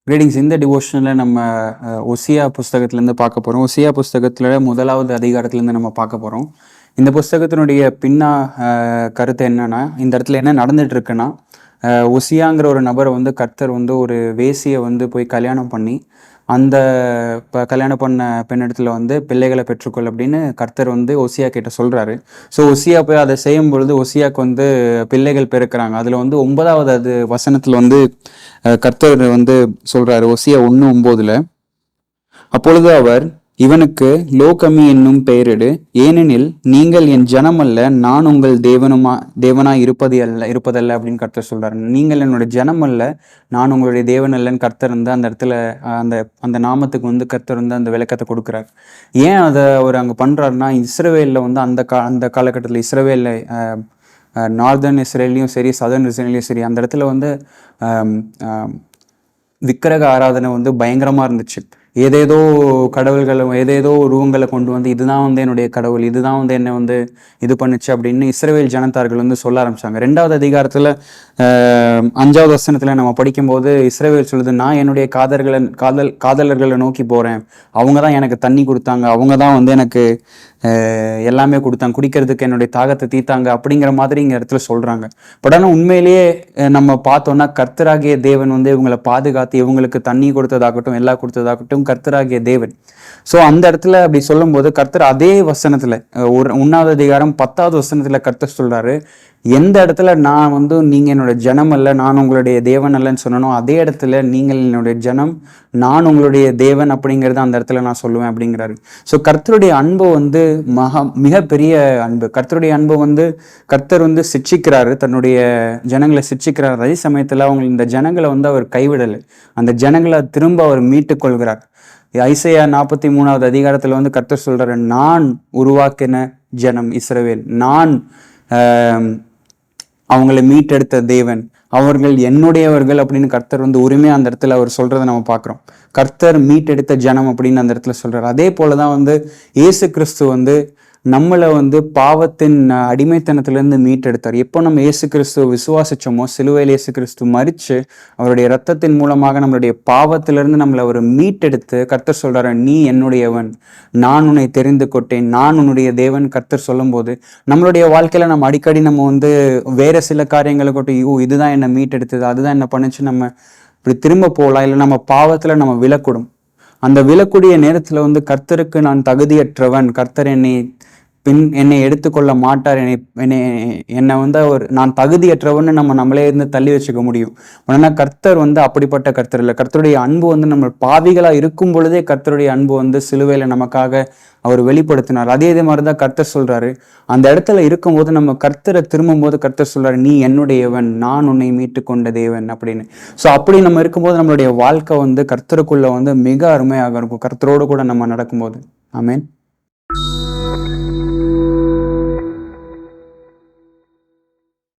Greetings. இந்த டிவோஷனில் நம்ம ஒசியா புஸ்தகத்திலேருந்து பார்க்க போகிறோம். ஒசியா புஸ்தகத்தில் முதலாவது அதிகாரத்துலேருந்து நம்ம பார்க்க போகிறோம். இந்த புஸ்தகத்தினுடைய கருத்து என்னன்னா, இந்த இடத்துல என்ன நடந்துட்டு இருக்குன்னா, ஒசியாங்கிற ஒரு நபரை வந்து கர்த்தர் வந்து ஒரு வேசியை வந்து போய் கல்யாணம் பண்ணி, அந்த கல்யாணம் பண்ண பெண்ணிடத்துல வந்து பிள்ளைகளை பெற்றுக்கொள் அப்படின்னு கர்த்தர் வந்து ஒசியா கிட்ட சொல்றாரு. ஸோ ஒசியா போய் அதை செய்யும் பொழுது ஒசியாக்கு வந்து பிள்ளைகள் பிறக்கிறாங்க. அதுல வந்து 9வது வசனத்துல வந்து கர்த்தர் வந்து சொல்றாரு, ஒசியா 1:9, அப்பொழுது அவர், இவனுக்கு லோகமி என்னும் பெயரிடு, ஏனெனில் நீங்கள் என் ஜனம் அல்ல, நான் உங்கள் தேவனாய் இருப்பதல்ல அப்படின்னு கர்த்தர் சொல்றாரு. நீங்கள் என்னுடைய ஜனம் அல்ல, நான் உங்களுடைய தேவன் அல்லன்னு கர்த்தர் வந்து அந்த இடத்துல அந்த அந்த நாமத்துக்கு வந்து கர்த்தர் வந்து அந்த விளக்கத்தை கொடுக்குறாரு. ஏன் அதை அவர் அங்கே பண்றாருன்னா, இஸ்ரவேலில் வந்து அந்த காலகட்டத்தில் இஸ்ரவேலில் நார்தர்ன் இஸ்ரேலையும் சரி, சதர்ன் இஸ்ரேலையும் சரி, அந்த இடத்துல வந்து விக்கிரக ஆராதனை வந்து பயங்கரமா இருந்துச்சு. ஏதேதோ கடவுள்களை, ஏதேதோ உருவங்களை கொண்டு வந்து இதுதான் வந்து என்னுடைய கடவுள், இதுதான் வந்து என்னை வந்து இது பண்ணுச்சு அப்படின்னு இஸ்ரவேல் ஜனத்தார்கள் வந்து சொல்ல ஆரம்பிச்சாங்க. 2வது அதிகாரத்துல 5வது வசனத்துல நம்ம படிக்கும்போது இஸ்ரவேல் சொல்லுது, நான் என்னுடைய காதலர்களை நோக்கி போறேன், அவங்க தான் எனக்கு தண்ணி கொடுத்தாங்க, அவங்க தான் வந்து எனக்கு எல்லாமே கொடுத்தாங்க, குடிக்கிறதுக்கு என்னுடைய தாகத்தை தீத்தாங்க அப்படிங்கிற மாதிரி இங்க இடத்துல சொல்றாங்க. பட் ஆனால் உண்மையிலேயே நம்ம பார்த்தோம்னா, கர்த்தராகிய தேவன் வந்து இவங்களை பாதுகாத்து இவங்களுக்கு தண்ணி கொடுத்ததாகட்டும், எல்லாம் கொடுத்ததாகட்டும் கர்த்தராகிய தேவன். ஸோ அந்த இடத்துல அப்படி சொல்லும் போது கர்த்தர் அதே வசனத்துல 1வது அதிகாரம் 10வது வசனத்துல கர்த்தர் சொல்றாரு, எந்த இடத்துல நான் வந்து நீங்க என்னோட ஜனம் அல்ல, நான் உங்களுடைய தேவன் அல்லன்னு சொன்னனோ, அதே இடத்துல நீங்கள் என்னுடைய ஜனம், நான் உங்களுடைய தேவன் அப்படிங்கிறத அந்த இடத்துல நான் சொல்லுவேன் அப்படிங்கிறாரு. ஸோ கர்த்தருடைய அன்பு வந்து மிகப்பெரிய அன்பு. கர்த்தருடைய அன்பு வந்து கர்த்தர் வந்து சிட்சிக்கிறாரு, தன்னுடைய ஜனங்களை சிட்சிக்கிறார். அதே சமயத்துல அவங்க இந்த ஜனங்களை வந்து அவர் கைவிடலை, அந்த ஜனங்களை திரும்ப அவர் மீட்டுக் கொள்கிறார். ஐசையா 43வது அதிகாரத்துல வந்து கர்த்தர் சொல்றாரு, நான் உருவாக்கின ஜனம் இஸ்ரவேல், நான் அவங்களை மீட்டெடுத்த தேவன், அவர்கள் என்னுடையவர்கள் அப்படின்னு கர்த்தர் வந்து உரிமையா அந்த இடத்துல அவர் சொல்றதை நம்ம பார்க்கிறோம். கர்த்தர் மீட்டெடுத்த ஜனம் அப்படின்னு அந்த இடத்துல சொல்றாரு. அதே போலதான் வந்து இயேசு கிறிஸ்து வந்து நம்மளை வந்து பாவத்தின் அடிமைத்தனத்திலிருந்து மீட்டெடுத்தார். எப்போ நம்ம இயேசு கிறிஸ்துவ விசுவாசிச்சோமோ, சிலுவையில் இயேசு கிறிஸ்து மரிச்சு அவருடைய இரத்தத்தின் மூலமாக நம்மளுடைய பாவத்திலிருந்து நம்மளை அவர் மீட்டெடுத்து கர்த்தர் சொல்றாரு, நீ என்னுடையவன், நான் உன்னை தெரிந்து கொண்டேன், நான் உன்னுடைய தேவன் கர்த்தர் சொல்லும் போது நம்மளுடைய வாழ்க்கையில நம்ம அடிக்கடி நம்ம வந்து வேற சில காரியங்களை கொண்டு இதுதான் என்னை மீட்டெடுத்தது, அதுதான் என்ன பண்ணுச்சு, நம்ம இப்படி திரும்ப போகலாம். இல்லை நம்ம பாவத்துல நம்ம விழக்கூடும். அந்த விழக்கூடிய நேரத்துல வந்து கர்த்தருக்கு நான் தகுதியற்றவன், கர்த்தர் என்னை எடுத்துக்கொள்ள மாட்டார், என்னை வந்து நான் தகுதியற்றவன்னு நம்மளே இருந்து தள்ளி வச்சுக்க முடியும். ஆனா கர்த்தர் வந்து அப்படிப்பட்ட கர்த்தர் இல்லை. கர்த்தருடைய அன்பு வந்து நம்ம பாவிகளா இருக்கும் பொழுதே கர்த்தருடைய அன்பு வந்து சிலுவையில நமக்காக அவர் வெளிப்படுத்தினார். அதே மாதிரிதான் கர்த்தர் சொல்றாரு, அந்த இடத்துல இருக்கும்போது நம்ம கர்த்தரை திரும்பும் போது கர்த்தர் சொல்றாரு, நீ என்னுடையவன், நான் உன்னை மீட்டு கொண்ட தேவன் அப்படின்னு. ஸோ அப்படி நம்ம இருக்கும்போது நம்மளுடைய வாழ்க்கை வந்து கர்த்தருக்குள்ள வந்து மிக அருமையாக இருக்கும், கர்த்தரோடு கூட நம்ம நடக்கும்போது. ஆமென்.